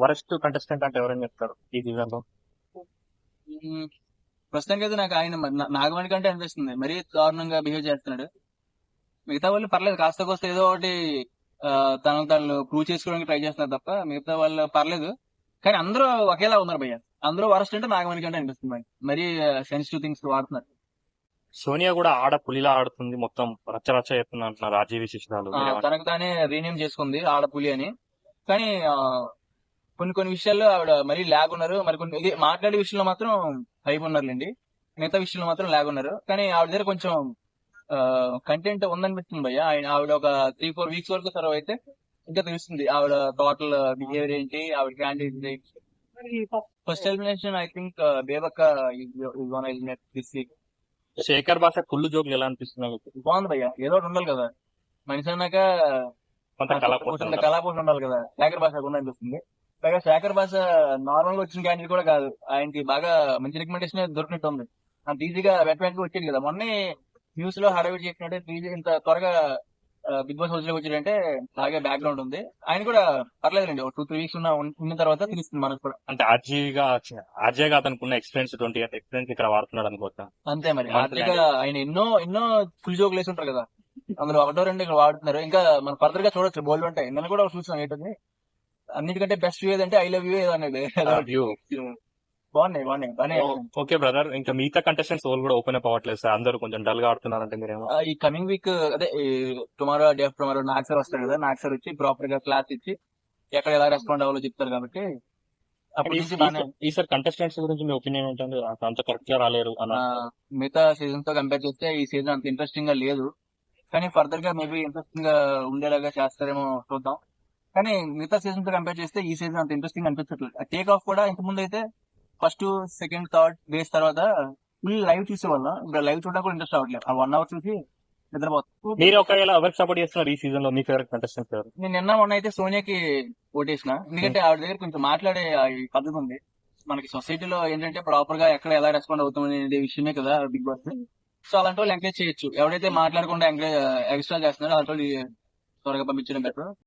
Worst contestant అంటే ఎవరైనా చెప్తారు ఈ సీజన్ లో? ఉమ్, ప్రస్తుతానికి అయితే నాకు ఆయన నాగమణి కంటే అనిపిస్తుంది, మరీ దారుణంగా బిహేవ్ చేస్తున్నాడు. మిగతా వాళ్ళు పర్లేదు, కాస్త కోస్త ఏదో ఒకటి ఆ, తనకు తను ప్రూవ్ చేసుకోవడానికి ట్రై చేస్తున్నారు తప్ప మిగతా వాళ్ళు పర్లేదు. కానీ అందరూ ఒకేలా ఉన్నారు భయ్య. అందరూ వరస్ట్ అంటే నాగమణి కంటే అనిపిస్తుంది భయ్య. మరీ సెన్సిటివ్ థింగ్స్ వాడుతున్నారు. సోనియా కూడా ఆడ పులిలా ఆడుతుంది, మొత్తం రచ్చ రచ్చ చెప్తుంది అంటున్నారు రాజీవ్ విశేషాలు. తనకు తానే రీనేమ్ చేసుకుంది ఆడపులి అని. కానీ కొన్ని కొన్ని విషయాల్లో ఆవిడ మరీ ల్యాగ్ ఉన్నారు, మరి కొన్ని ఇది మాట్లాడే విషయంలో మాత్రం హైప్ ఉన్నారులేండి. మిగతా విషయంలో మాత్రం ల్యాగ్ ఉన్నారు. కానీ ఆవిడ దగ్గర కొంచెం కంటెంట్ ఉందనిపిస్తుంది భయ్య. ఆవిడ ఒక 3-4 వీక్స్ వరకు సర్వ్ అయితే ఇంకా తెలుస్తుంది ఆవిడ టోటల్ బిహేవియర్ ఏంటి, ఆవిడ candidate. First elimination I think Bebakka eliminate this week. Shekhar Basha కుళ్ళు జోకులు ఎలా అనిపిస్తున్నాయి? బాగుంది భయ్య, ఏదో ఒకటి ఉండాలి కదా మనిషి అన్నాక. కొంత కళాపోషణ కళాపోషణ ఉండాలి కదా, శేఖర్ భాష ఉందనిపిస్తుంది. పైగా శేఖర్ భాష నార్మల్ గా వచ్చిన క్యాండిడేట్ కూడా కాదు, ఆయనకి బాగా మంచి రికమెండేషన్ దొరికినట్టు ఉంది. అంత ఈజీగా వెంటనే వచ్చేది కదా. మొన్నే న్యూస్ లో హడావిడి చేసినట్టే ఇంత త్వరగా బిగ్ బాస్ హౌస్ లోకి వచ్చాడంటే బాగా బ్యాక్గ్రౌండ్ ఉంది. ఆయన కూడా పర్లేదండి, ఒక 2-3 వీక్స్ ఉన్న తర్వాత తెలుస్తుంది మనకు కూడా. అంటే ఆర్జీగా అతనికి ఉన్న ఎక్స్పీరియన్స్ 20 years ఎక్స్పీరియన్స్ ఇక్కడ వాడుతున్నాడు అనుకోవచ్చా? అంతే మరి. ఆర్థిక ఆయన ఎన్నో ఎన్నో ఫుల్ జోకులు వేసి ఉంటారు కదా, అందులో ఒకటో రెండు ఇక్కడ వాడుతున్నారు. ఇంకా మనం ఫర్దర్ గా చూడొచ్చు, బోల్డ్ ఉంటాయి. నేను కూడా చూసాను ఏంటది, అన్నిటికంటే బెస్ట్ వ్యూ ఏదంటే ఐ లవ్ యూ అనేది. బాగున్నాయి. ఓకే బ్రదర్, ఇంకా మిగతా కంటెస్టెంట్స్ వాళ్ళు కూడా ఓపెన్ అప్ అవ్వట్లేదు సార్, అందరూ కొంచెం డల్ గా ఆడుతున్నారంటే మీరేమో. ఈ కమింగ్ వీక్ అదే tomorrow day of tomorrow Nag sir వస్తారు కదా, నాగ్ సార్ వచ్చి ప్రాపర్ గా క్లాస్ ఇచ్చి ఎక్కడ ఎలా రెస్పాండ్ అవ్వాలో చెప్తారు కాబట్టి అప్పటి నుంచి బాగానే. ఈసారి కంటెస్టెంట్స్ గురించి మీ ఒపీనియన్ ఏంటంటే అంత కరెక్ట్ గా రాలేరు అన్న. మిగతా సీజన్ తో కంపేర్ చేస్తే ఈ సీజన్ అంత ఇంట్రెస్టింగ్ గా లేదు. కానీ ఫర్దర్ గా మేబీ ఇంట్రెస్టింగ్ గా ఉండేలాగా చేస్తారేమో చూద్దాం. కానీ మిగతా సీజన్ తో కంపేర్ చేస్తే ఈ సీజన్ అంత ఇంట్రెస్టింగ్ అనిపించట్లేదు. టేక్ ఆఫ్ కూడా ఇంత ముందు అయితే ఫస్ట్ సెకండ్ థర్డ్ డేస్ తర్వాత ఫుల్ లైవ్ చూసేవాళ్ళం. ఇప్పుడు లైవ్ చూడడానికి కూడా ఇంట్రెస్ట్ అవ్వట్లేదు. ఆ 1 hour చూసి నిద్రపోతాం. మీరు ఒకవేళ ఎవరికి సపోర్ట్ చేస్తున్నారు ఈ సీజన్ లో? మీ ఫేవరెట్ కంటెస్టెంట్ ఎవరు? నేను నిన్న మొన్న అయితే సోనియాకి ఓటేసిన. ఎందుకంటే ఆవిడ దగ్గర కొంచెం మాట్లాడే ఈ పద్ధతి ఉంది. మనకి సొసైటీలో ఏంటంటే ప్రాపర్ గా ఎక్కడ ఎలా రెస్పాండ్ అవుతాం అనే విషయమే కదా బిగ్ బాస్. సో అలాంటి వాళ్ళు ఎంకరేజ్ చేయొచ్చు. ఎవరైతే మాట్లాడకుండా ఎంకరేజ్ ఎక్స్ట్రా చేస్తున్నారో అలాంటి వాళ్ళు త్వరగా పంపించడం బెటర్.